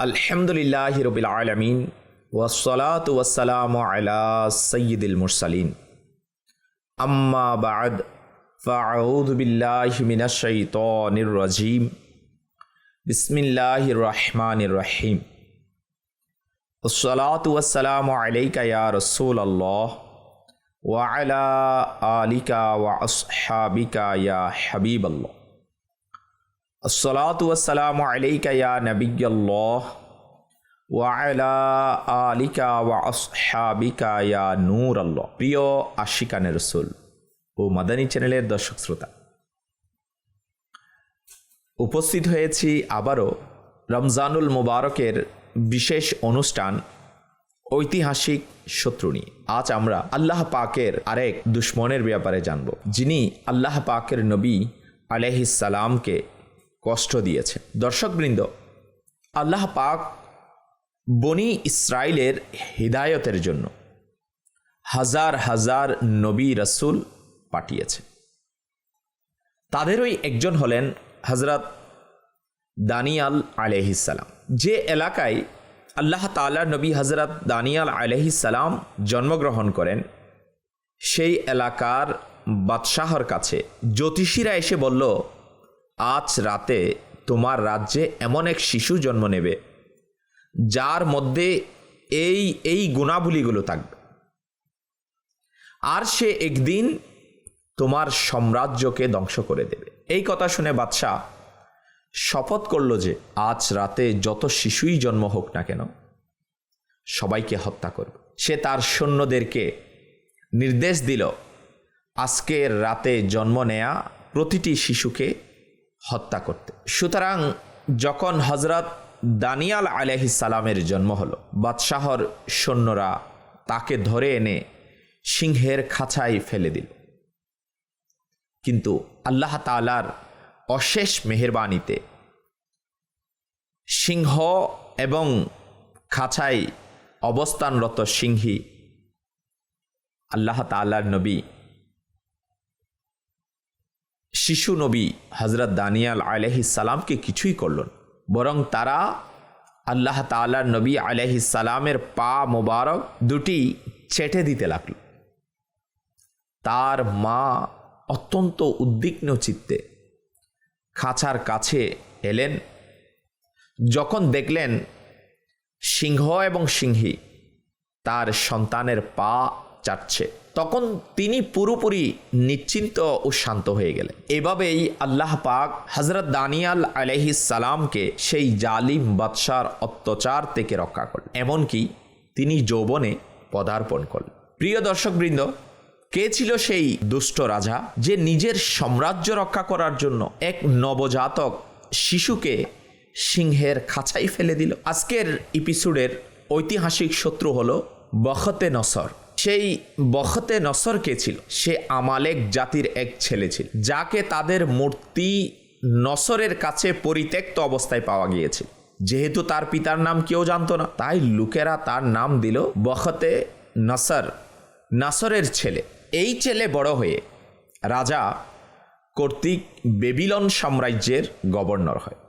আলহামদুলিল্লাহি রাব্বিল আলামিন ওয়াসসালাতু ওয়াসসালামু আলা সাইয়্যিদিল মুরসালিন আম্মা বা'দ ফাআউযু বিল্লাহি মিনাশ শাইতানির রাজীম বিসমিল্লাহির রহমানির রহিম ওয়াসসালাতু ওয়াসসালামু আলাইকা ইয়া রাসূলুল্লাহ ওয়া আলা আলিকা ওয়া আসহাবিকা ইয়া হাবিবাল্লাহ আসসালাতু ওয়াসসালামু আলাইকা ইয়া নবিয়্যাল্লাহ ওয়া আলা আলিকা ওয়া আসহাবিকা ইয়া নূরাল্লাহ। প্রিয় আশিকানে রাসূল ও মাদানী চ্যানেলের দর্শক শ্রোতা, উপস্থিত হয়েছি আবারও রমজানুল মুবারকের বিশেষ অনুষ্ঠান ঐতিহাসিক শত্রু নিয়ে। আজ আমরা আল্লাহ পাকের আরেক দুশ্মনের ব্যাপারে জানব, যিনি আল্লাহ পাকের নবী আলাইহিস সালামকে কষ্ট দিয়েছে। দর্শকবৃন্দ, আল্লাহ পাক বনি ইসরাইলের হিদায়তের জন্য হাজার হাজার নবী রাসূল পাঠিয়েছে। তাদেরই একজন হলেন হযরত দানিয়াল আলাইহিস সালাম। যে এলাকায় আল্লাহ তাআলার নবী হযরত দানিয়াল আলাইহিস সালাম জন্মগ্রহণ করেন, সেই এলাকার বাদশাহর কাছে জ্যোতিষীরা এসে বলল, আজ রাতে তোমার রাজ্যে এমন এক শিশু জন্ম নেবে যার মধ্যে এই গুণাবলীগুলো থাকবে, আর সে একদিন তোমার সাম্রাজ্যকে ধ্বংস করে দেবে। এই কথা শুনে বাদশাহ শপথ করল যে আজ রাতে যত শিশুই জন্ম হোক না কেন সবাইকে হত্যা করবে। সে তার সৈন্যদেরকে নির্দেশ দিল আজকের রাতে জন্ম নেয়া প্রতিটি শিশুকে হত্যা করতে। সুতরাং যখন হযরত দানিয়াল আলাইহিস সালামের জন্ম হলো, বাদশাহর সৈন্যরা তাকে ধরে এনে সিংহের খাঁচায় ফেলে দিল। কিন্তু আল্লাহ তাআলার অশেষ মেহেরবানিতে সিংহ এবং খাঁচায় অবস্থানরত সিংহী আল্লাহ তাআলার নবী শিশু নবী হযরত দানিয়াল আলাইহিস সালামকে কিছুই করল না, বরং তারা আল্লাহ তাআলার নবী আলাইহিস সালামের পা মোবারক দুটি চেটে দিতে লাগল। তার মা অত্যন্ত উদ্বিগ্ন চিত্তে খাঁচার কাছে এলেন। যখন দেখলেন সিংহ এবং সিংহী তার সন্তানের পা চাটছে, তখন তিনি পুরোপুরি নিশ্চিন্ত ও শান্ত হয়ে গেলেন। এভাবেই আল্লাহ পাক হযরত দানিয়াল আলাইহিস সালামকে সেই জালিম বাদশার অত্যাচার থেকে রক্ষা করলেন, এমনকি তিনি যৌবনে পদার্পণ করলেন। প্রিয় দর্শকবৃন্দ, কে ছিল সেই দুষ্ট রাজা যে নিজের সাম্রাজ্য রক্ষা করার জন্য এক নবজাতক শিশুকে সিংহের খাঁচায় ফেলে দিল? আজকের এপিসোডের ঐতিহাসিক শত্রু হলো বখতে নসর। সেই বখতে নসর কে ছিল? সে আমালেক জাতির এক ছেলে ছিল, যাকে তাদের মূর্তি নসরের কাছে পরিত্যক্ত অবস্থায় পাওয়া গিয়েছিল। যেহেতু তার পিতার নাম কেউ জানতো না, তাই লোকেরা তার নাম দিল বখতে নসর, নাসরের ছেলে। এই ছেলে বড় হয়ে রাজা কর্তৃক বেবিলন সাম্রাজ্যের গভর্নর হয়।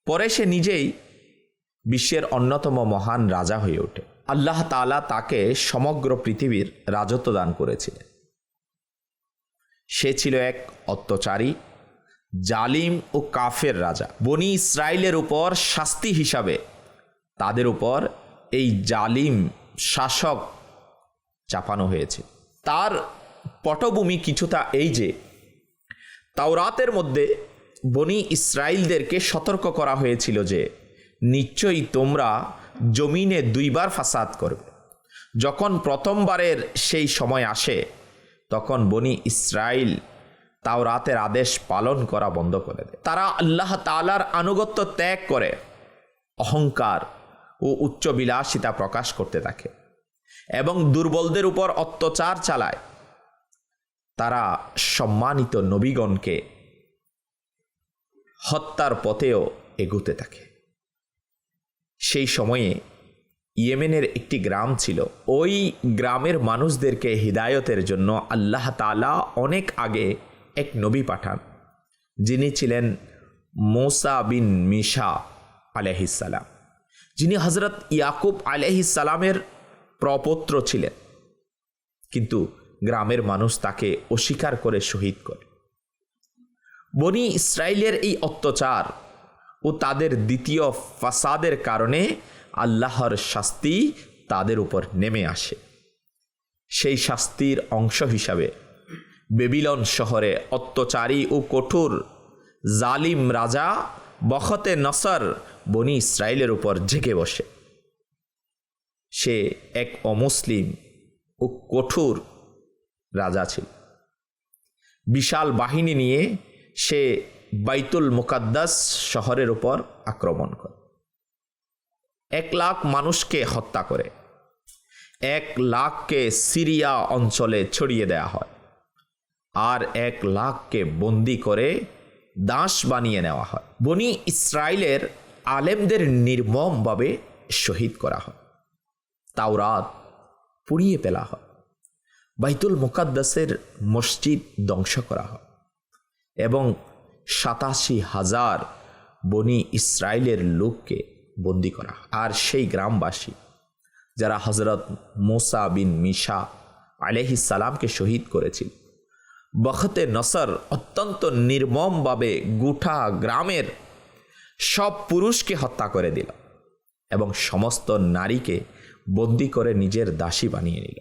পরে সে নিজেই বিশ্বের অন্যতম মহান রাজা হয়ে ওঠে। আল্লাহ তাআলা তাকে সমগ্র পৃথিবীর রাজত্ব দান করেছিলেন। সে ছিল এক অত্যাচারী, জালিম ও কাফের রাজা। বনি ইসরাইলের উপর শাস্তি হিসাবে তাদের উপর এই জালিম শাসক চাপানো হয়েছে। তার পটভূমি কিছুটা এই যে, তাওরাতের মধ্যে বনি ইসরাইলদেরকে সতর্ক করা হয়েছিল যে নিশ্চয়ই তোমরা জমিনে দুইবার ফাসাদ করবে। যখন প্রথমবারের সেই সময় আসে, তখন বনি ইসরাইল তাওরাতের আদেশ পালন করা বন্ধ করে দেয়। তারা আল্লাহ তাআলার আনুগত্য ত্যাগ করে অহংকার ও উচ্চবিলাসিতা প্রকাশ করতে থাকে এবং দুর্বলদের উপর অত্যাচার চালায়। তারা সম্মানিত নবীগণকে হত্যার পথেও এগুতে থাকে। সেই সময়ে ইয়েমেনের একটি গ্রাম ছিল। ওই গ্রামের মানুষদেরকে হিদায়তের জন্য আল্লাহ তাআলা অনেক আগে এক নবী পাঠান, যিনি ছিলেন মূসা বিন মিশা আলাইহিসসালাম, যিনি হজরত ইয়াকুব আলাইহিসসালামের প্রপৌত্র ছিলেন, কিন্তু গ্রামের মানুষ তাকে অস্বীকার করে শহীদ করে। বনি ইসরায়েলের এই অত্যাচার ও তাদের দ্বিতীয় ফাসাদের কারণে আল্লাহর শাস্তি তাদের উপর নেমে আসে। সেই শাস্তির অংশ হিসাবে বেবিলন শহরে অত্যাচারী ও কঠোর জালিম রাজা বখতে নসর বনি ইসরায়েলের উপর জেগে বসে। সে এক অমুসলিম ও কঠোর রাজা ছিল। বিশাল বাহিনী নিয়ে সে বাইতুল মুকাদ্দাস শহরের উপর আক্রমণ করে, 1,00,000 মানুষকে হত্যা করে, 1,00,000কে সিরিয়া অঞ্চলে ছড়িয়ে দেয়া হয়, আর 1,00,000কে বন্দি করে দাস বানিয়ে নেওয়া হয়। বনি ইসরায়েলের আলেমদের নির্মমভাবে শহীদ করা হয়, তাওরাত পুড়িয়ে ফেলা হয়, বাইতুল মুকাদ্দাসের মসজিদ ধ্বংস করা হয় এবং 87,000 বনি ইসরায়েলের লোককে বন্দি করা হয়। আর সেই গ্রামবাসী যারা হজরত মুসা বিন মিশা আলাইহিসসালামকে শহীদ করেছিল, বখতে নসর অত্যন্ত নির্মমভাবে গোটা গ্রামের সব পুরুষকে হত্যা করে দিল এবং সমস্ত নারীকে বন্দি করে নিজের দাসী বানিয়ে নিল।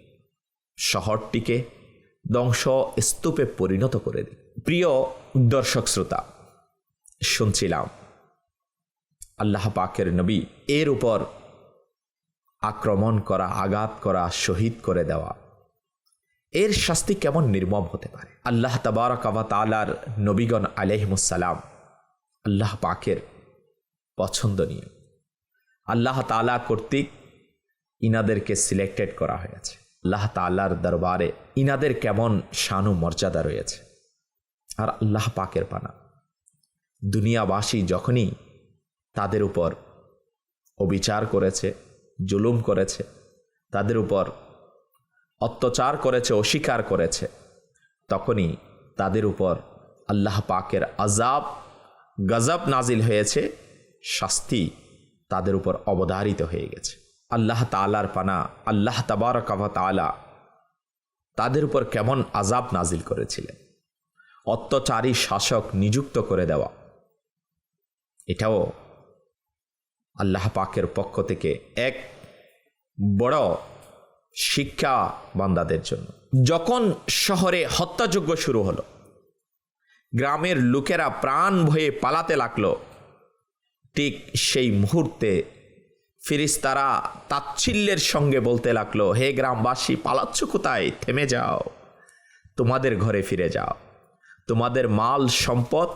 শহরটিকে ধ্বংস স্তূপে পরিণত করে দিল। প্রিয় দর্শক শ্রোতা, শুনছিলাম আল্লাহ পাকের নবী এর উপর আক্রমণ করা, আঘাত করা, শহীদ করে দেওয়া, এর শাস্তি কেমন নির্মম হতে পারে। আল্লাহ তাবারক ওয়া তাআলার নবীগণ আলাইহিমুসসালাম আল্লাহ পাকের পছন্দনীয়, আল্লাহ তাআলা কর্তৃক ইনাদেরকে সিলেক্টেড করা হয়েছে। আল্লাহ তাআলার দরবারে ইনাদের কেমন শান ও মর্যাদা রয়েছে। আর আল্লাহ পাকের পানা দুনিয়াবাসী যখনই তাদের উপর অবিচার করেছে, জুলুম করেছে, তাদের উপর অত্যাচার করেছে, অস্বীকার করেছে, তখনই তাদের উপর আল্লাহ পাকের আযাব, গজব নাজিল হয়েছে, শাস্তি তাদের উপর অবধারিত হয়ে গেছে। আল্লাহ তাআলার পানা, আল্লাহ তাবারক ওয়া তাআলা তাদের উপর কেমন আযাব নাজিল করেছিলেন। অত্যাচারী শাসক নিযুক্ত করে দেওয়া, এটাও আল্লাহ পাকের পক্ষ থেকে এক বড় শিক্ষা বান্দাদের জন্য। যখন শহরে হত্যাযজ্ঞ শুরু হলো, গ্রামের লোকেরা প্রাণ ভয়ে পালাতে লাগলো, ঠিক সেই মুহূর্তে ফেরেশতারা তাচ্ছিল্যের সঙ্গে বলতে লাগলো, হে গ্রামবাসী, পালাচ্ছ কোথায়? থেমে যাও, তোমাদের ঘরে ফিরে যাও, তোমাদের মাল সম্পদ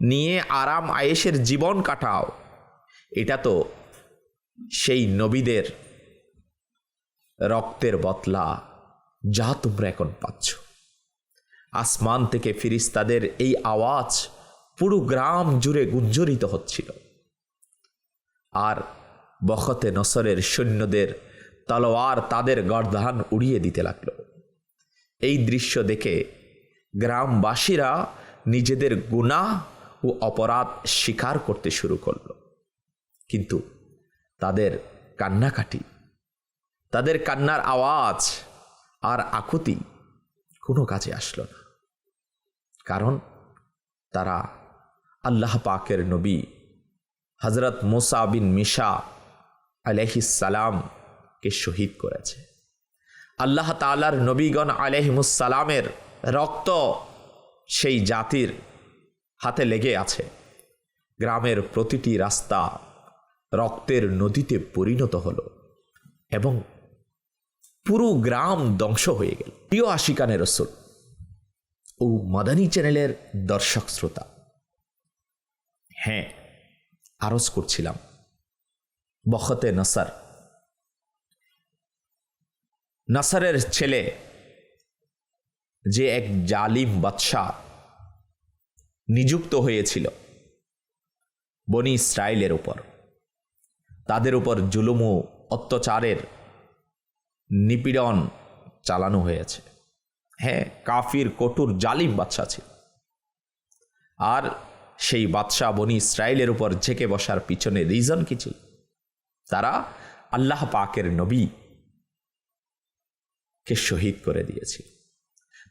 নিয়ে আরাম আয়েশের জীবন কাটাও। এটা তো সেই নবীদের রক্তের বদলা যা তোমরা এখন পাচ্ছ। আসমান থেকে ফেরেশতাদের এই আওয়াজ পুরো গ্রাম জুড়ে গুঞ্জরিত হচ্ছিল। আর বখতে নসরের সৈন্যদের তলোয়ার তাদের গর্দান উড়িয়ে দিতে লাগলো। এই দৃশ্য দেখে গ্রামবাসীরা নিজেদের গুনাহ ও অপরাধ স্বীকার করতে শুরু করলো, কিন্তু তাদের কান্নাকাটি, তাদের কান্নার আওয়াজ আর আকুতি কোনো কাজে আসলো না, কারণ তারা আল্লাহ পাকের নবী হজরত মুসা বিন মিশা আলাইহিসসালামকে শহীদ করেছে। আল্লাহ তাআলার নবীগণ আলাইহিমুসসালামের রক্ত সেই জাতির হাতে লেগে আছে। গ্রামের প্রতিটি রাস্তা রক্তের নদীতে পরিণত হলো এবং পুরো গ্রাম ধ্বংস হয়ে গেল। প্রিয় আশিকানে রাসূল ও মাদানী চ্যানেলের দর্শক শ্রোতা, হ্যাঁ, আরজ করছিলাম বখতে নসর, নসরের ছেলে যে এক জালিম বাদশাহ নিযুক্ত হয়েছিল বনি ইসরায়েলের উপর, তাদের উপর জুলুম ও অত্যাচারের নিপীড়ন চালানো হয়েছে। হ্যাঁ, কাফির কঠোর জালিম বাদশা ছিল। আর সেই বাদশাহ বনি ইসরায়েলের উপর ঝেঁকে বসার পিছনে রিজন কি ছিল? তারা আল্লাহ পাকের নবী কে শহীদ করে দিয়েছিল।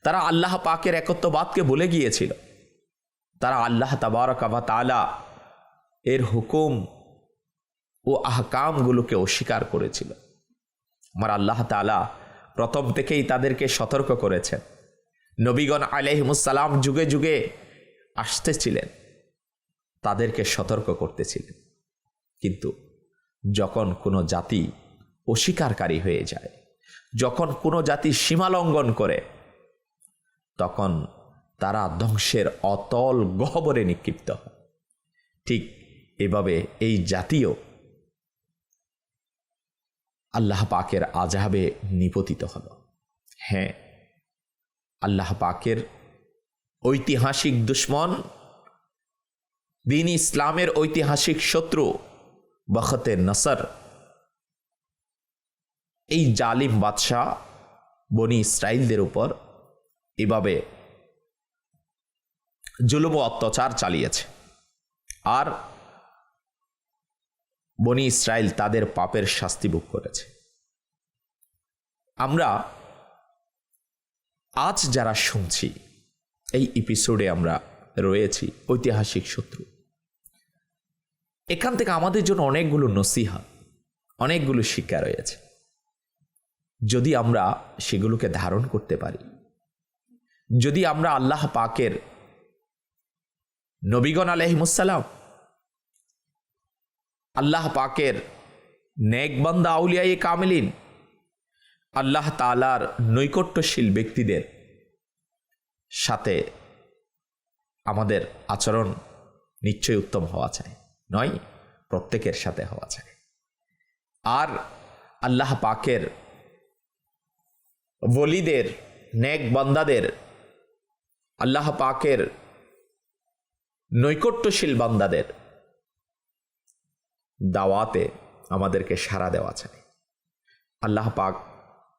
তারা আল্লাহ পাকের একত্ববাদকে ভুলে গিয়েছিল। তারা আল্লাহ তাবারক ওয়া তাআলা এর হুকুম ও আহকামগুলোকে অস্বীকার করেছিল। আমার আল্লাহ তাআলা প্রথম থেকেই তাদেরকে সতর্ক করেছেন। নবীগণ আলাইহিমুসসালাম যুগে যুগে আসতেছিলেন, তাদেরকে সতর্ক করতেছিলেন। কিন্তু যখন কোনো জাতি অস্বীকারী হয়ে যায়, যখন কোনো জাতি সীমালঙ্ঘন করে, তখন তারা ধ্বংসের অতল গহ্বরে নিক্ষিপ্ত হয়। ঠিক এভাবে এই জাতীয় আল্লাহ পাকের আযাবে নিপতিত হল। হ্যাঁ, আল্লাহ পাকের ঐতিহাসিক দুশ্মন, দ্বীন ইসলামের ঐতিহাসিক শত্রু বখতে নসর, এই জালিম বাদশাহ বনি ইসরাইলদের উপর এভাবে জুলুম ও অত্যাচার চালিয়েছে। আর বনি ইসরাইল তাদের পাপের শাস্তি ভোগ করেছে। আমরা আজ যারা শুনছি, এই এপিসোডে আমরা রয়েছি ঐতিহাসিক শত্রু। এখান থেকে আমাদের জন্য অনেকগুলো নসিহত, অনেকগুলো শিক্ষা রয়েছে। যদি আমরা সেগুলোকে ধারণ করতে পারি, যদি আমরা আল্লাহ পাকের নবীগণ আলাইহিমুসসালাম, আল্লাহ পাকের নেক বান্দা আউলিয়ায়ে কামিলিন, আল্লাহ তাআলার নৈকট্যশীল ব্যক্তিদের সাথে আমাদের আচরণ নিশ্চয়ই উত্তম হওয়া চাই, নয় প্রত্যেকের সাথে হওয়া চাই। আর আল্লাহ পাকের ওলিদের, নেক বান্দাদের, আল্লাহ পাকের নৈকট্যশীল বান্দাদের দাওয়াতে আমাদেরকে সাড়া দেওয়া চাই। আল্লাহ পাক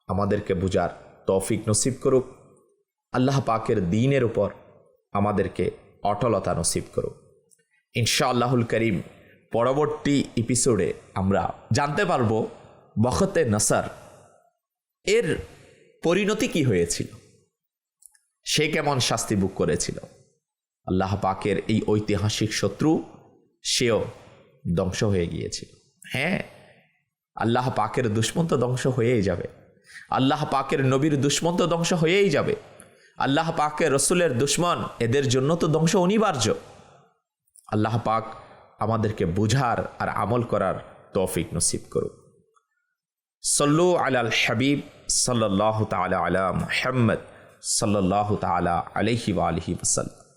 আমাদেরকে বুঝার তৌফিক নসিব করুক। আল্লাহ পাকের দ্বীনের উপর আমাদেরকে অটলতা নসিব করুক। ইনশাআল্লাহুল করিম পরবর্তী এপিসোডে আমরা জানতে পারবো বখতে নসর এর পরিণতি কি হয়েছিল, সে কেমন শাস্তি ভোগ করেছিল। আল্লাহ পাকের এই ঐতিহাসিক শত্রু, সেও ধ্বংস হয়ে গিয়েছিল। হ্যাঁ, আল্লাহ পাকের দুশমন তো ধ্বংস হয়েই যাবে, আল্লাহ পাকের নবীর দুশমন তো ধ্বংস হয়েই যাবে, আল্লাহ পাকের রসুলের দুশমন, এদের জন্য তো ধ্বংস অনিবার্য। আল্লাহ পাক আমাদেরকে বুঝার আর আমল করার তৌফিক নসিব করুক। সল্লু আলাল হাবিব সাল্লাল্লাহু তাআলা আলা মুহাম্মদ সাল্লাল্লাহু তাআলা আলাইহি ওয়া আলিহি ওয়াসাল্লাম।